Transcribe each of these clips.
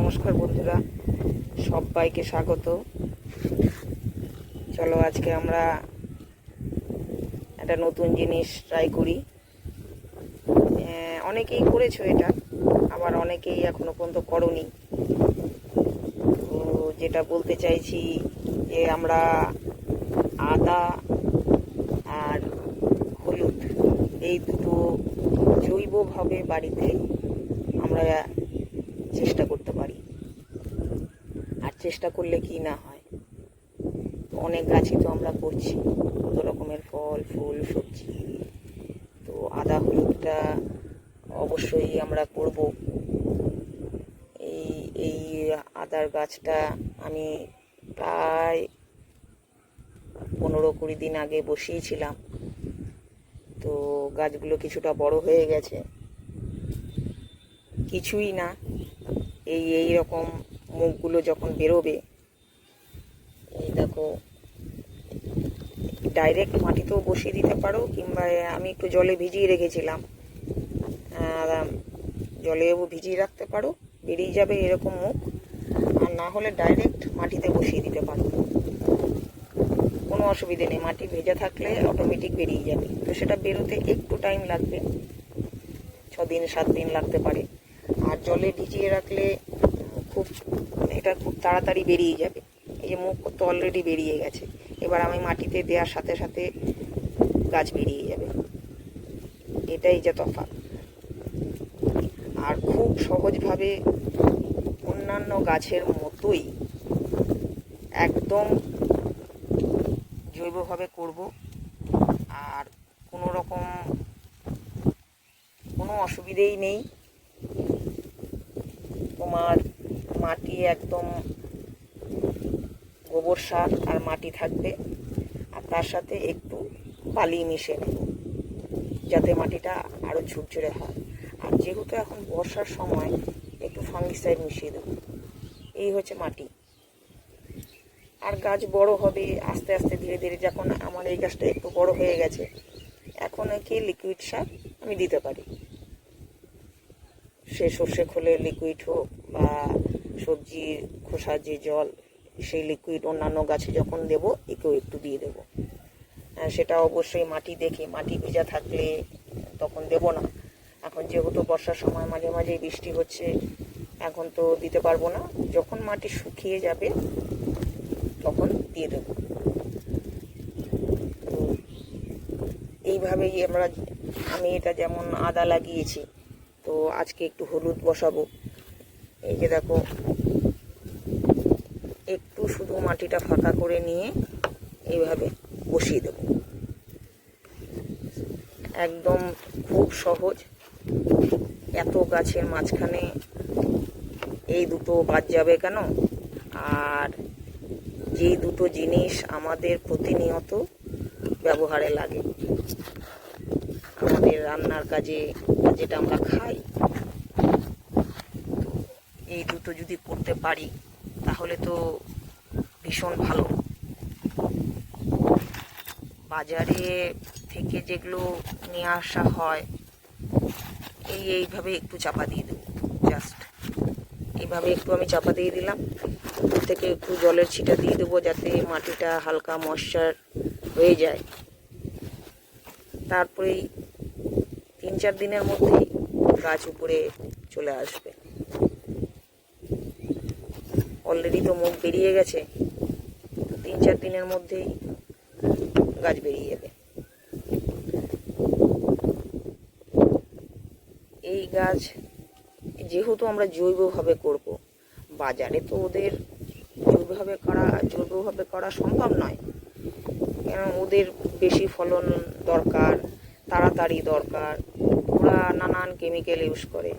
নমস্কার বন্ধুরা, সবাইকে স্বাগত। চলো আজকে আমরা একটা নতুন জিনিস ট্রাই করি। অনেকেই করেছো এটা, আবার অনেকেই এখনো পর্যন্ত করনি। তো যেটা বলতে চাইছি যে আমরা আদা আর হলুদ এই দুটো জৈবভাবে বাড়িতে আমরা চেষ্টা করতে পারি। আর চেষ্টা করলে কি না হয়, অনেক গাছই তো আমরা করছি, কত রকমের ফল ফুল সবজি। তো আদা হলুদটা অবশ্যই আমরা করব। এই এই আদার গাছটা আমি প্রায় 15-20 দিন আগে বসিয়েছিলাম। তো গাছগুলো কিছুটা বড় হয়ে গেছে। কিছুই না, এই রকম মুখগুলো যখন বেরোবে, এই দেখো, ডাইরেক্ট মাটিতেও বসিয়ে দিতে পারো, কিংবা আমি একটু জলে ভিজিয়ে রেখেছিলাম, জলেও ভিজিয়ে রাখতে পারো, বেরিয়ে যাবে এরকম মুখ। আর না হলে ডাইরেক্ট মাটিতে বসিয়ে দিতে পারো, কোনো অসুবিধে নেই। মাটি ভেজা থাকলে অটোমেটিক বেরিয়ে যাবে। তো সেটা বেরোতে একটু টাইম লাগবে, 6-7 দিন লাগতে পারে। আর জলে ভিজিয়ে রাখলে এটা খুব তাড়াতাড়ি বেরিয়ে যাবে। এই যে মুখ তো অলরেডি বেরিয়ে গেছে, এবার আমি মাটিতে দেওয়ার সাথে সাথে গাছ বেরিয়ে যাবে, এটাই যে তফাৎ। আর খুব সহজভাবে অন্যান্য গাছের মতোই একদম জৈবভাবে করব। আর কোনো অসুবিধেই নেই। তোমার মাটি একদম গোবর সার আর মাটি থাকবে, আর তার সাথে একটু বালি মিশে নেব, যাতে মাটিটা আরও ঝুরঝুরে হয়। আর যেহেতু এখন বর্ষার সময়, একটু ফাঙ্গিসাইড মিশিয়ে দেবো। এই হচ্ছে মাটি। আর গাছ বড় হবে আস্তে আস্তে, ধীরে ধীরে। যখন আমার এই গাছটা একটু বড় হয়ে গেছে, এখন কি লিকুইড সার আমি দিতে পারি। সে সর্ষে খোলের লিকুইড হোক বা সবজির খোসার যে জল, সেই লিকুইড অন্যান্য গাছে যখন দেব, একেও একটু দিয়ে দেবো। সেটা অবশ্যই মাটি দেখে, মাটি ভেজা থাকলে তখন দেব না। এখন যেহেতু বর্ষার সময় মাঝে মাঝেই বৃষ্টি হচ্ছে, এখন তো দিতে পারবো না। যখন মাটি শুকিয়ে যাবে তখন দিয়ে দেব। তো এইভাবেই আমি এটা যেমন আদা লাগিয়েছি, তো আজকে একটু হলুদ বসাবো। এই যে দেখো, একটু শুধু মাটিটা ফাঁকা করে নিয়ে এইভাবে বসিয়ে দেব। একদম খুব সহজ। এত গাছের মাঝখানে এই দুটো বাদ যাবে কেন? আর যেই দুটো জিনিস আমাদের প্রতিনিয়ত ব্যবহারে লাগে, আমাদের রান্নার কাজে, যেটা আমরা খাই, এই দুটো যদি করতে পারি তাহলে তো ভীষণ ভালো। বাজারে থেকে যেগুলো নিয়ে আসা হয়, এইভাবে একটু চাপা দিয়ে দেবো। জাস্ট এইভাবে একটু আমি চাপা দিয়ে দিলাম, উপর থেকে একটু জলের ছিটা দিয়ে দেবো, যাতে মাটিটা হালকা ময়েশ্চার হয়ে যায়। তারপরেই 3-4 দিনের মধ্যেই গাছ উপরে চলে আসবে। অলরেডি তো মুখ বেরিয়ে গেছে, 3-4 দিনের মধ্যেই গাছ বেরিয়ে যাবে। এই গাছ যেহেতু আমরা জৈবভাবে করব, বাজারে তো ওদের জৈবভাবে করা সম্ভব নয়, কেন ওদের বেশি ফলন দরকার, তাড়াতাড়ি দরকার, ওরা নানান কেমিক্যাল ইউজ করে।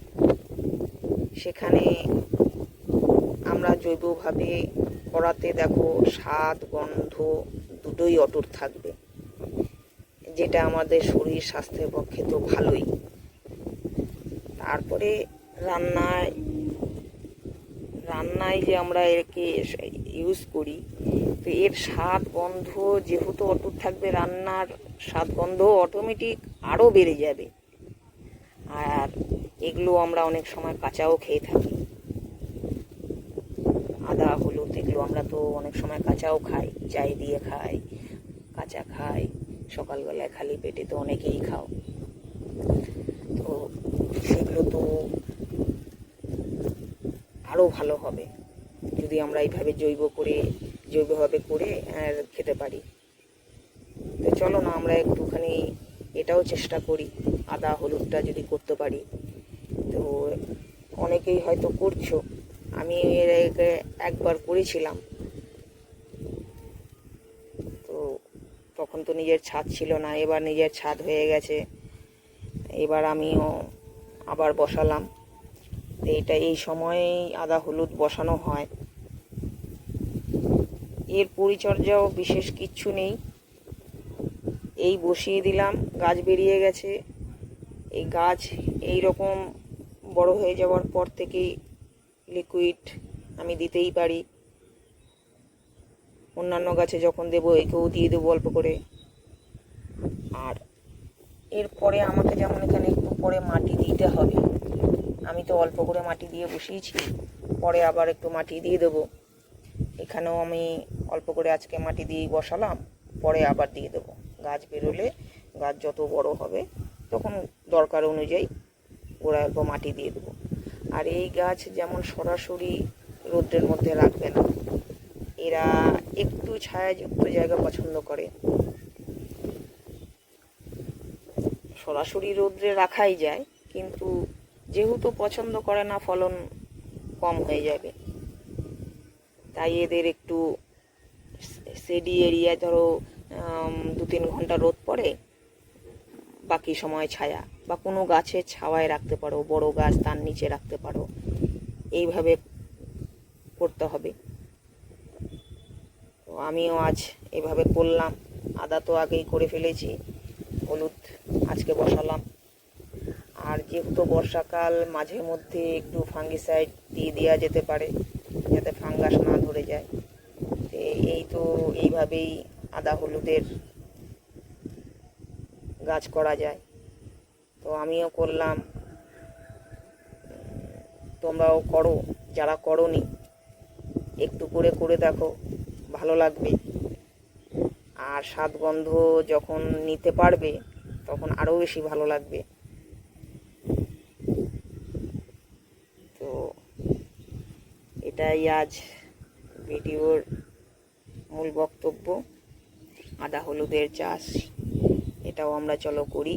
সেখানে আমরা জৈবভাবে করাতে দেখো, স্বাদ গন্ধ দুটোই অটুট থাকবে, যেটা আমাদের শরীর স্বাস্থ্যের পক্ষে তো ভালোই। তারপরে রান্নায় যে আমরা একে ইউজ করি, তো এর স্বাদ গন্ধ যেহেতু অটুট থাকবে, রান্নার স্বাদ গন্ধ অটোমেটিক আরও বেড়ে যাবে। আর এগুলো আমরা অনেক সময় কাঁচাও খেয়ে থাকি। ভালো। আমরা তো অনেক সময় কাঁচাও খাই, চাই দিয়ে খাই, কাঁচা খাই, সকালবেলায় খালি পেটে তো অনেকেই খাও। তো সেগুলো তো আরও ভালো হবে যদি আমরা এইভাবে জৈবভাবে করে খেতে পারি। তো চলো না আমরা একটুখানি এটাও চেষ্টা করি, আদা হলুদটা যদি করতে পারি। তো অনেকেই হয়তো করছো, আমি এর আগে একবার করেছিলাম, তো তখন তো নিজের ছাদ ছিল না, এবার নিজের ছাদ হয়ে গেছে, এবার আমিও আবার বসালাম। তো এটা এই সময়েই আদা হলুদ বসানো হয়। এর পরিচর্যাও বিশেষ কিচ্ছু নেই, এই বসিয়ে দিলাম, গাছ বেরিয়ে গেছে। এই গাছ এই রকম বড় হয়ে যাওয়ার পর থেকেই লিকুইড আমি দিতেই পারি। অন্যান্য গাছে যখন দেবো একেও দিয়ে দেবো অল্প করে। আর এরপরে আমাকে যেমন এখানে একটু পরে মাটি দিতে হবে, আমি তো অল্প করে মাটি দিয়ে বসিয়েছি, পরে আবার একটু মাটি দিয়ে দেবো। এখানেও আমি অল্প করে আজকে মাটি দিয়েই বসালাম, পরে আবার দিয়ে দেবো। গাছ বেরোলে, গাছ যত বড় হবে তখন দরকার অনুযায়ী ওরা একবার মাটি দিয়ে দেবো। আর এই গাছ যেমন সরাসরি রোদ্রের মধ্যে রাখবে না, এরা একটু ছায়াযুক্ত জায়গা পছন্দ করে। সরাসরি রোদ্রে রাখাই যায়, কিন্তু যেহেতু পছন্দ করে না, ফলন কম হয়ে যাবে, তাই এদের একটু শেডি এরিয়ায় ধরো 2-3 ঘন্টা রোদ পড়ে, বাকি সময় ছায়া, বা কোনো গাছের ছাওয়ায় রাখতে পারো, বড় গাছ তার নিচে রাখতে পারো, এইভাবে করতে হবে। তো আমিও আজ এভাবে করলাম। আদা তো আগেই করে ফেলেছি, হলুদ আজকে বসালাম। আর যেহেতু বর্ষাকাল, মাঝে মধ্যে একটু ফাঙ্গিসাইড দিয়ে দেওয়া যেতে পারে যাতে ফাঙ্গাস না ধরে যায়। এই তো এইভাবেই আদা হলুদের গাছ করা যায়। তো আমিও করলাম, তোমরাও করো, যারা করোনি একটু করে দেখো, ভালো লাগবে। আর স্বাদ গন্ধ যখন নিতে পারবে তখন আরও বেশি ভালো লাগবে। তো এটাই আজ ভিডিওর মূল বক্তব্য। আদা হলুদের চাষ এটাও আমরা চলো করি।